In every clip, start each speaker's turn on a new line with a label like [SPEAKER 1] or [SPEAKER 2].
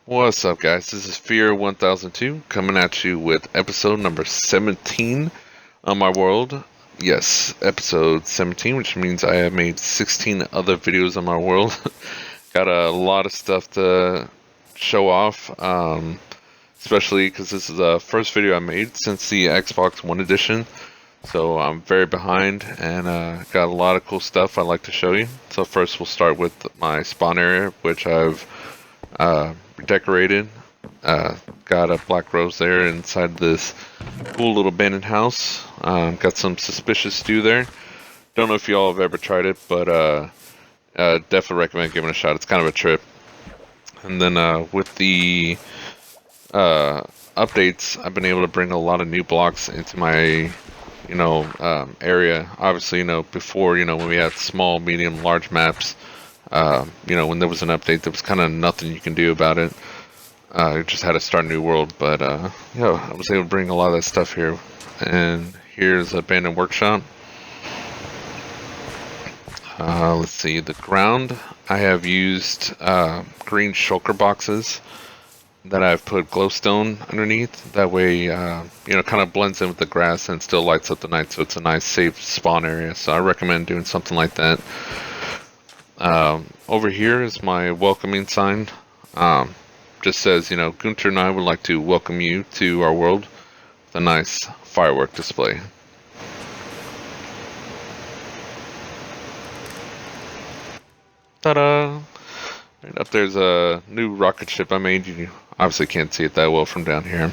[SPEAKER 1] What's up, guys? This is Fear 1002 coming at you with episode number 17 on my world. Yes, episode 17, which means I have made 16 other videos on my world. Got a lot of stuff to show off, especially because this is the first video I made since the Xbox One edition. So I'm very behind and got a lot of cool stuff I'd like to show you. So first we'll start with my spawn area, which I've decorated. Got a black rose there inside this cool little abandoned house. Got some suspicious stew there. Don't know if y'all have ever tried it, but definitely recommend giving it a shot. It's kind of a trip. And then with the updates, I've been able to bring a lot of new blocks into my area. Obviously, before, when we had small, medium, large maps, when there was an update, there was kind of nothing you can do about it. You just had to start a new world, but I was able to bring a lot of that stuff here. And here's abandoned workshop. Let's see, the ground. I have used green shulker boxes that I've put glowstone underneath. That way, kind of blends in with the grass and still lights up the night, so it's a nice, safe spawn area. So I recommend doing something like that. Over here is my welcoming sign. Just says, Gunter and I would like to welcome you to our world with a nice firework display. Ta-da! Right up there's a new rocket ship I made. You obviously can't see it that well from down here.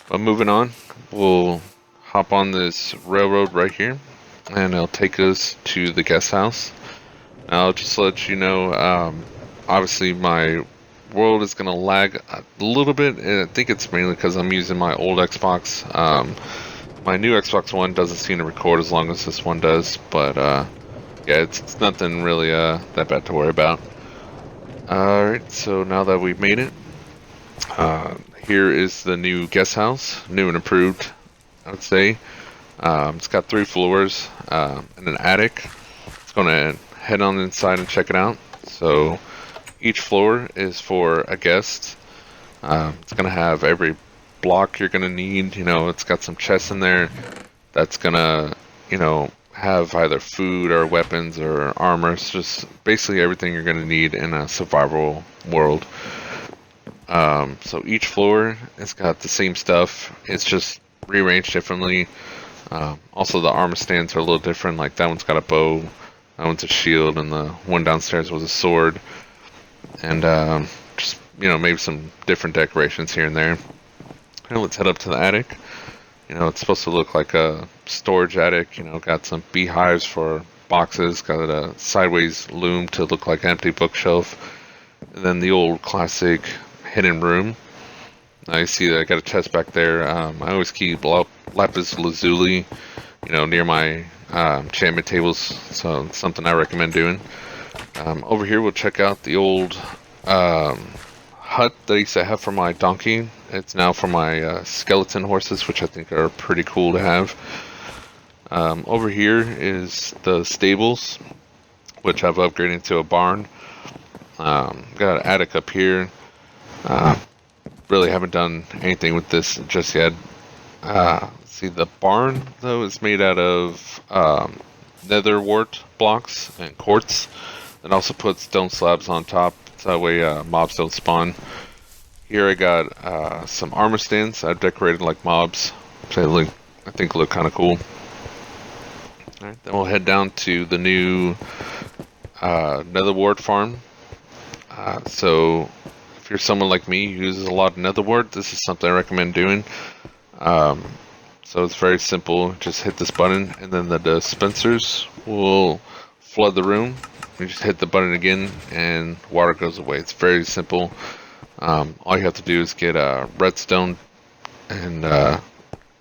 [SPEAKER 1] But moving on, we'll hop on this railroad right here, and it'll take us to the guest house. I'll just let you know, obviously my world is going to lag a little bit, and I think it's mainly because I'm using my old Xbox. My new Xbox One doesn't seem to record as long as this one does, but yeah, it's nothing really that bad to worry about. Alright, so now that we've made it, here is the new guest house, new and improved, I would say. It's got 3 floors and an attic. It's going to head on inside and check it out. So each floor is for a guest. It's going to have every block you're going to need. It's got some chests in there that's going to, have either food or weapons or armor. It's just basically everything you're going to need in a survival world. So each floor has got the same stuff. It's just rearranged differently. Also, the armor stands are a little different. Like that one's got a bow, that one's a shield, and the one downstairs was a sword. And just maybe some different decorations here and there. Now let's head up to the attic. It's supposed to look like a storage attic. Got some beehives for boxes. Got a sideways loom to look like an empty bookshelf. And then the old classic hidden room. Now you see that I got a chest back there. I always keep lapis lazuli, near my enchantment tables. So it's something I recommend doing. Over here we'll check out the old hut that I used to have for my donkey. It's now for my skeleton horses, which I think are pretty cool to have. Over here is the stables, which I've upgraded to a barn. Got an attic up here. Really haven't done anything with this just yet. See, the barn though is made out of netherwart blocks and quartz. It also puts stone slabs on top, so that way mobs don't spawn. Here I got some armor stands I've decorated like mobs, so I think look kind of cool. Alright, then we'll head down to the new netherwart farm. So if you're someone like me who uses a lot of netherwart, this is something I recommend doing. So it's very simple. Just hit this button, and then the dispensers will flood the room. You just hit the button again, and water goes away. It's very simple. All you have to do is get a redstone and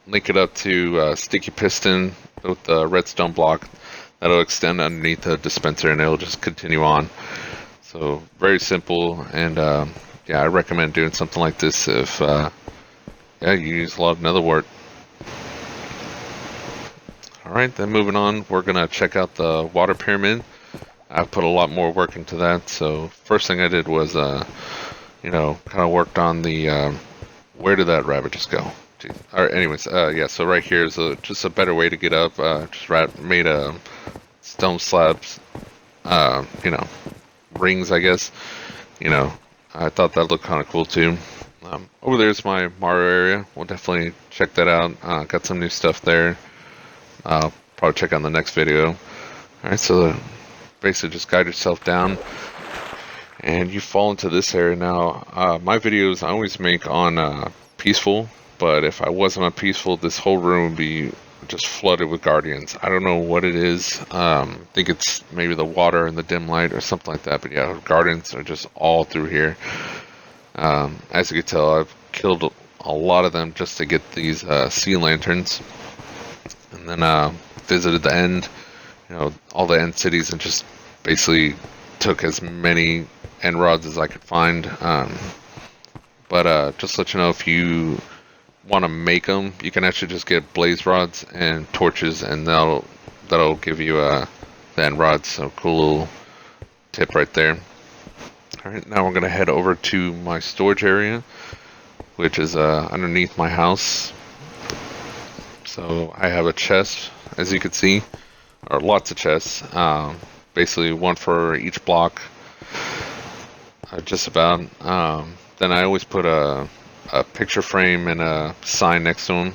[SPEAKER 1] link it up to a sticky piston with the redstone block. That'll extend underneath the dispenser, and it'll just continue on. So very simple, and yeah, I recommend doing something like this if you use a lot of netherwart. Alright, then moving on, we're going to check out the water pyramid. I've put a lot more work into that, so first thing I did was kind of worked on the where did that rabbit just go? Jeez. All right, anyways, yeah. So right here is just a better way to get up. Just made a stone slabs, rings, I guess. You know, I thought that looked kind of cool too. Over there's my Mario area. We'll definitely check that out. Got some new stuff there. Probably check out the next video. All right, so basically just guide yourself down, and you fall into this area now. My videos I always make on peaceful, but if I wasn't on peaceful, this whole room would be just flooded with guardians. I don't know what it is. I think it's maybe the water and the dim light or something like that. But yeah, guardians are just all through here. As you can tell, I've killed a lot of them just to get these sea lanterns, and then visited the end, all the end cities, and just basically took as many end rods as I could find. But just to let you know, if you want to make them, you can actually just get blaze rods and torches, and that'll give you the end rods. So cool little tip right there. All right, now we're gonna head over to my storage area, which is underneath my house. So I have a chest, as you can see, or lots of chests. Basically one for each block, just about. Then I always put a picture frame and a sign next to them.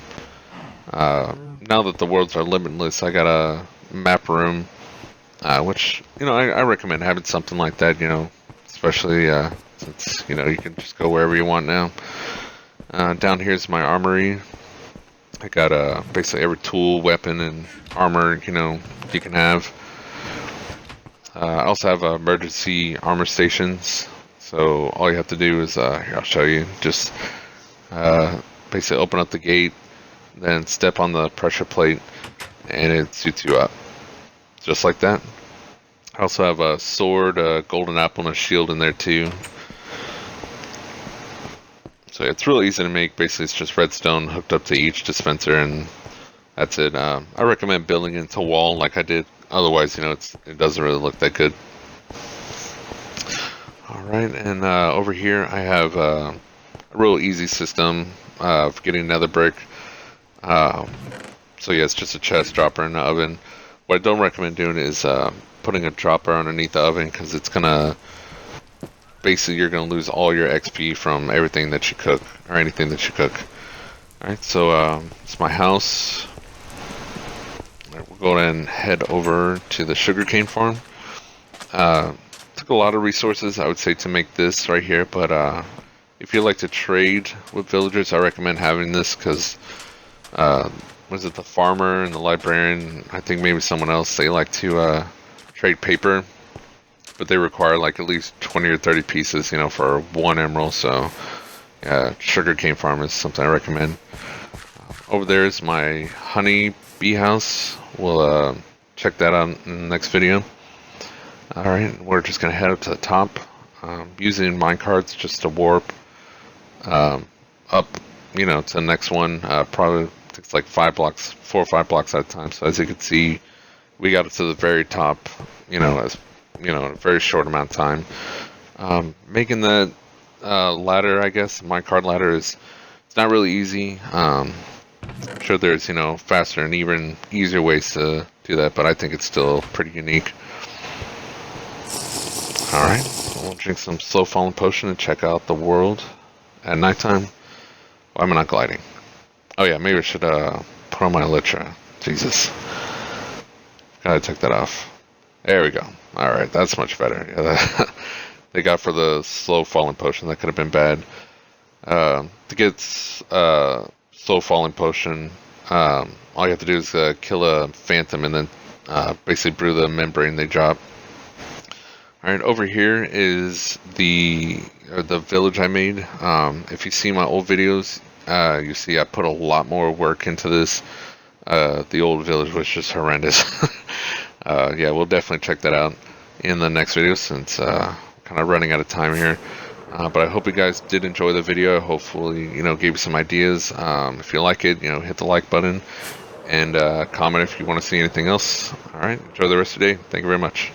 [SPEAKER 1] Now that the worlds are limitless, I got a map room, which I recommend having something like that. Especially since you can just go wherever you want now. Down here's my armory. I got basically every tool, weapon, and armor you can have. I also have emergency armor stations. So all you have to do is here, I'll show you. Just basically open up the gate, then step on the pressure plate, and it suits you up, just like that. I also have a sword, a golden apple, and a shield in there too. So it's real easy to make. Basically, it's just redstone hooked up to each dispenser, and that's it. I recommend building it into a wall like I did. Otherwise, it doesn't really look that good. All right, and over here I have a real easy system of getting nether brick. So yeah, it's just a chest, dropper, and an oven. What I don't recommend doing is putting a dropper underneath the oven, because it's gonna basically you're gonna lose all your XP from everything that you cook or anything that you cook. All right, so it's my house. All right, we'll go ahead and head over to the sugarcane farm. Took a lot of resources, I would say, to make this right here, but if you like to trade with villagers, I recommend having this, because was it the farmer and the librarian, I think maybe someone else, they like to trade paper, but they require like at least 20 or 30 pieces, for 1 emerald. So yeah, sugarcane farm is something I recommend. Over there is my honey bee house. We'll check that out in the next video. All right, we're just gonna head up to the top, using minecarts just to warp up, to the next one. Probably takes like 4 or 5 blocks at a time. So as you can see, we got it to the very top, as in a very short amount of time. Making that ladder, I guess, minecart ladder, it's not really easy. I'm sure there's faster and even easier ways to do that, but I think it's still pretty unique. All right, we'll drink some slow falling potion and check out the world at nighttime. Why am I not gliding? Oh yeah, maybe I should put on my elytra. Jesus, gotta take that off. There we go. All right, that's much better. Yeah, that they got for the slow falling potion. That could have been bad. To get slow falling potion, all you have to do is kill a phantom and then basically brew the membrane they drop. All right, over here is the village I made. If you see my old videos, you see I put a lot more work into this. The old village was just horrendous. Yeah, we'll definitely check that out in the next video, since kind of running out of time here. But I hope you guys did enjoy the video. Hopefully, gave you some ideas. If you like it, hit the like button and comment if you want to see anything else. All right, enjoy the rest of your day. Thank you very much.